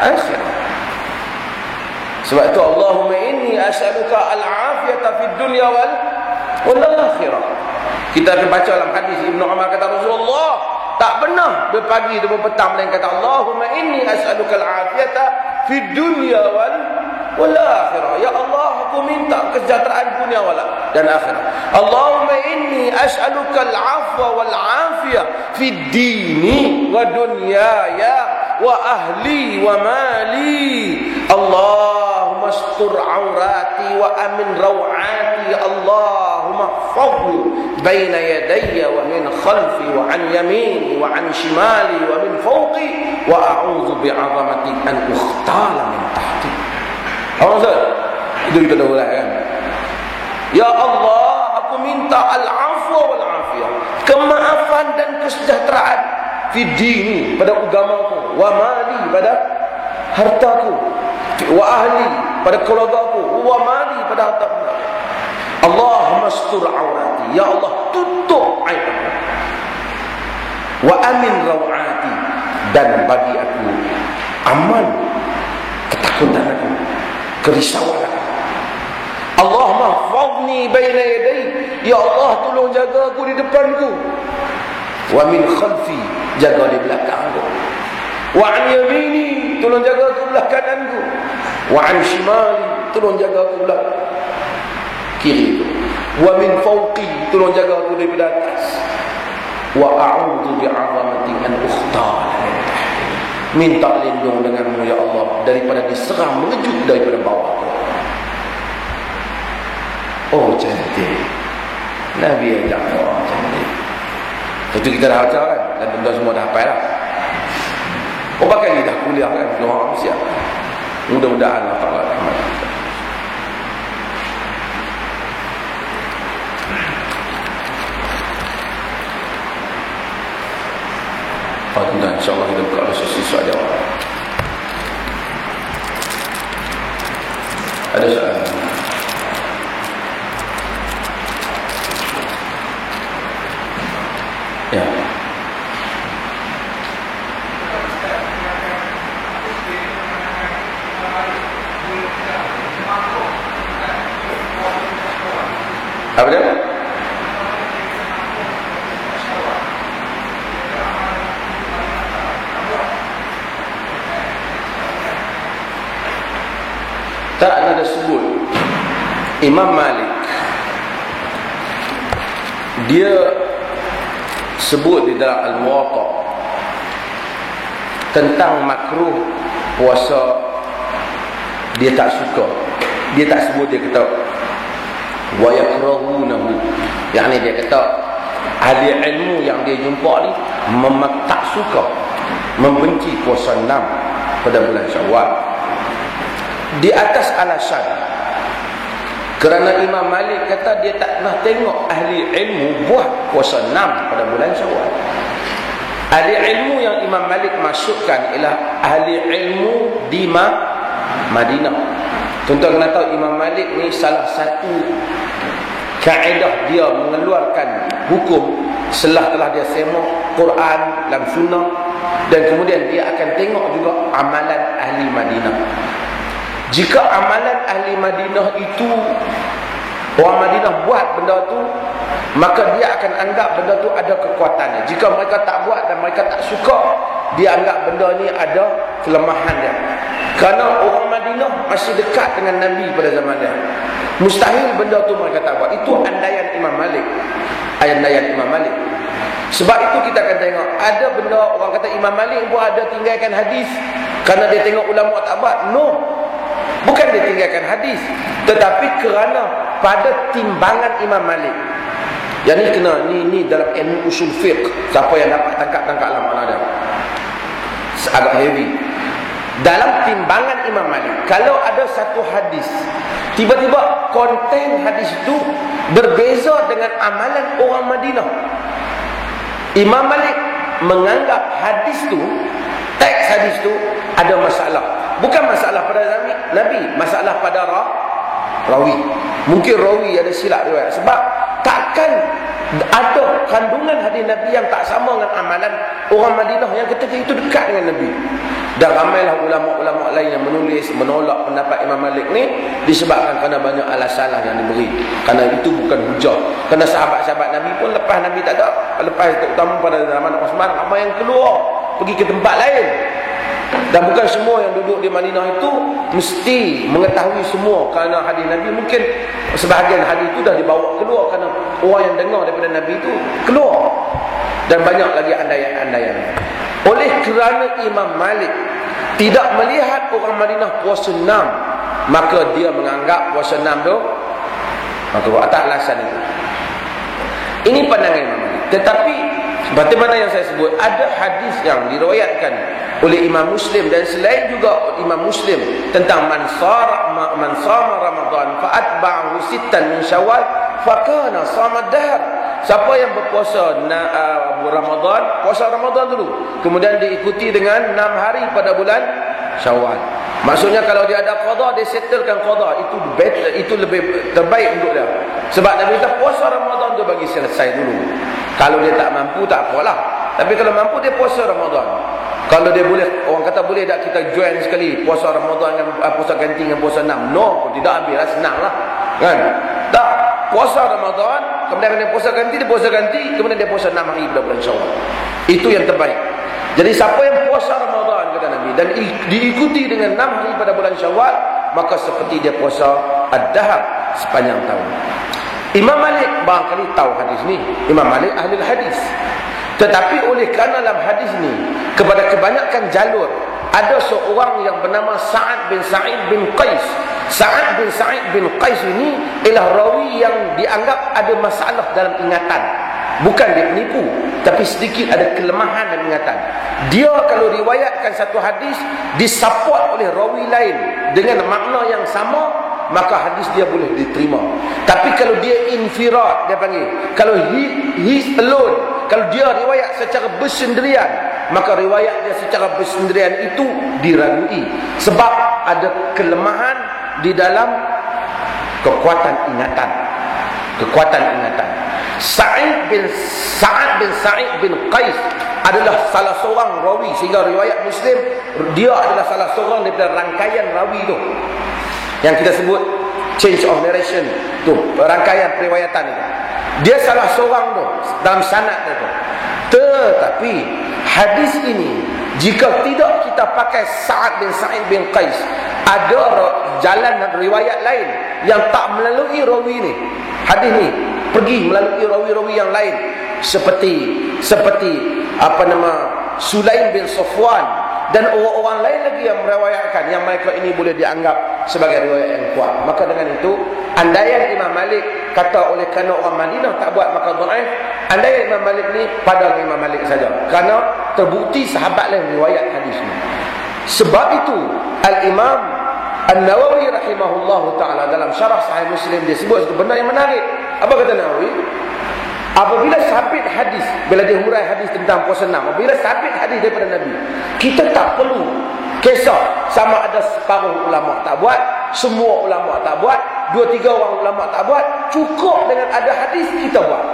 akhirah. Sebab itu Allahumma inni as'aluka al-afiyata fid dunya wal akhirah. Kita akan baca dalam hadis Ibnu Umar kata Rasulullah tak pernah berpagi ataupun petang melainkan kata Allahumma inni as'aluka al-afiyata fid dunya wal akhirah. Ya Allah, aku minta kesejahteraan dunia dan akhirat. Allahumma inni as'aluka al-'afwa wal 'afiyah fid dini wa dunyaya wa ahli wa mali. Allahumma astur 'aurati wa amin raw'ati. Allahumma ihfazni baina yadayya wa min khalfi wa an yamini wa an shimali wa min fawqi wa a'udzu bi'azamatik an ukhtala min tahti. Ustaz, itu kita dah ulang kan? Ya Allah, aku minta al-'afwa wal 'afiyah, kemaafan dan kesejahteraan fi dini, pada agamaku, wa mali, pada hartaku, wa ahli, pada keluargaku, wa mali, pada hartaku. Allahumma astur 'aurati, ya Allah tutup aibku, wa amin raw'ati, dan bagi aku aman ketakutan aku, kerisauan aku. Allahumma hafadhni baina yaday, ya Allah tolong jaga aku di depanku, wa min khalfi, jaga di belakangku, wa an yamini, tolong jaga aku belah kananku, wa an shimali, tolong jaga aku belah kiri, wa min fawqi, tolong jaga aku dari atas, wa a'udzu bi'azamati an ukhtala min tahti, minta lindung denganmu ya Allah daripada diserang mengejut daripada bawahku. Oh cantik Nabi ajak, oh cantik. Itu kita dah baca kan, dan tuan semua dah hafal lah. Oh pakai ni dah kuliah kan, doa siap. Mudah-mudahan Allah Ta'ala rahmat. Tuan-tuan, insyaAllah kita buka sesi soal jawab. Ada soalan? Ya. Apa dia? Tak ada sebut Imam Malik, dia sebut di dalam Al-Muwatta tentang makruh puasa, dia tak suka. Dia tak sebut, dia kata wa yakrahunahu, yakni dia kata ahli ilmu yang dia jumpa ni tak suka, membenci puasa 6 pada bulan Syawal, di atas alasan kerana Imam Malik kata dia tak pernah tengok ahli ilmu buat puasa 6 pada bulan Syawal. Ahli ilmu yang Imam Malik masukkan ialah ahli ilmu di Madinah. Tuan-tuan kena tahu Imam Malik ni salah satu kaedah dia mengeluarkan hukum setelah dia semak Quran dan Sunnah, dan kemudian dia akan tengok juga amalan ahli Madinah. Jika amalan ahli Madinah itu, orang Madinah buat benda tu, maka dia akan anggap benda tu ada kekuatannya. Jika mereka tak buat dan mereka tak suka, dia anggap benda ni ada kelemahan dia. Kerana orang Madinah masih dekat dengan Nabi pada zaman dia, mustahil benda tu mereka tak buat. Itu andaian Imam Malik, andaian Imam Malik. Sebab itu kita akan tengok ada benda orang kata Imam Malik pun ada tinggalkan hadis kerana dia tengok ulama tak buat. No, bukan dia tinggalkan hadis, tetapi kerana pada timbangan Imam Malik. Yang ni kena, ni dalam ilmu usul fiqh, siapa yang dapat tangkap lah mana dia, agak heavy. Dalam timbangan Imam Malik, kalau ada satu hadis tiba-tiba konten hadis itu berbeza dengan amalan orang Madinah, Imam Malik menganggap hadis tu, teks hadis tu ada masalah. Bukan masalah pada Nabi, masalah pada rawi. Mungkin rawi ada silap riwayat. Sebab takkan ada kandungan hadis Nabi yang tak sama dengan amalan orang Madinah yang ketika itu dekat dengan Nabi. Dan ramailah ulama-ulama lain yang menulis menolak pendapat Imam Malik ni disebabkan kerana banyak alasan yang diberi. Kerana itu bukan hujah. Kerana sahabat-sahabat Nabi pun lepas Nabi tak ada, lepas terutama pada zaman Osman, ramai yang keluar pergi ke tempat lain. Dan bukan semua yang duduk di Madinah itu mesti mengetahui semua, kerana hadis Nabi mungkin sebahagian hadis itu dah dibawa keluar kerana orang yang dengar daripada Nabi itu keluar. Dan banyak lagi andaian-andaian. Oleh kerana Imam Malik tidak melihat orang Madinah puasa 6, maka dia menganggap puasa 6 tu maka atas alasan itu. Ini pandangan Imam Malik. Tetapi seperti mana yang saya sebut, ada hadis yang diriwayatkan oleh Imam Muslim dan selain juga Imam Muslim tentang man sama Ramadan fa atba'ahu sittan min Syawal fa kana sama dahr. Siapa yang berpuasa Ramadan, puasa Ramadan dulu, kemudian diikuti dengan 6 hari pada bulan Syawal. Maksudnya kalau dia ada qada, dia settlekan qada, itu better, itu lebih terbaik untuk dia. Sebab Nabi kata puasa Ramadan tu bagi selesai dulu. Kalau dia tak mampu tak apalah. Tapi kalau mampu dia puasa Ramadan. Kalau dia boleh, orang kata boleh tak kita join sekali puasa Ramadan dengan puasa ganti dengan puasa 6? No, tidak habislah, senanglah. Kan? Tak, puasa Ramadan, kemudian dia puasa ganti, kemudian dia puasa 6 hari pada bulan Syawal. Itu yang terbaik. Jadi siapa yang puasa Ramadan kata Nabi dan diikuti dengan 6 hari pada bulan Syawal, maka seperti dia puasa ad-dahr sepanjang tahun. Imam Malik barangkali tahu hadis ni. Imam Malik ahli hadis. Tetapi oleh kerana dalam hadis ni kepada kebanyakan jalur ada seorang yang bernama Sa'ad bin Sa'id bin Qais. Sa'ad bin Sa'id bin Qais ini ialah rawi yang dianggap ada masalah dalam ingatan. Bukan dia penipu, tapi sedikit ada kelemahan dalam ingatan. Dia kalau riwayatkan satu hadis disupport oleh rawi lain dengan makna yang sama, maka hadis dia boleh diterima. Tapi kalau dia infirad, dia panggil, kalau he's alone, kalau dia riwayat secara bersendirian, maka riwayat dia secara bersendirian itu diragui sebab ada kelemahan di dalam kekuatan ingatan. Sa'ad bin Sa'id bin Qais adalah salah seorang rawi, sehingga riwayat Muslim dia adalah salah seorang daripada rangkaian rawi tu yang kita sebut change of narration tu, rangkaian periwayatan itu. Dia salah seorang tu dalam sanad tu. Tetapi hadis ini jika tidak kita pakai Sa'ad bin Sa'id bin Qais, ada jalan riwayat lain yang tak melalui rawi ni. Hadis ni pergi melalui rawi-rawi yang lain seperti Sulaim bin Safwan dan orang-orang lain lagi yang meriwayatkan yang mereka ini boleh dianggap sebagai riwayat yang kuat. Maka dengan itu andaian Imam Malik kata oleh kerana orang Madinah tak buat maka dhaif, andaian Imam Malik ni pada Imam Malik saja kerana terbukti sahabat lain riwayat hadis ni. Sebab itu Al-Imam An-Nawawi rahimahullahu ta'ala dalam syarah Sahih Muslim dia sebut satu benda yang menarik. Apa kata Nawawi? Apabila sabit hadis, bila dia hurai hadis tentang puasa 6, apabila sabit hadis daripada Nabi, kita tak perlu kisah sama ada separuh ulama tak buat, semua ulama tak buat, 2-3 orang ulama tak buat, cukup dengan ada hadis kita buat.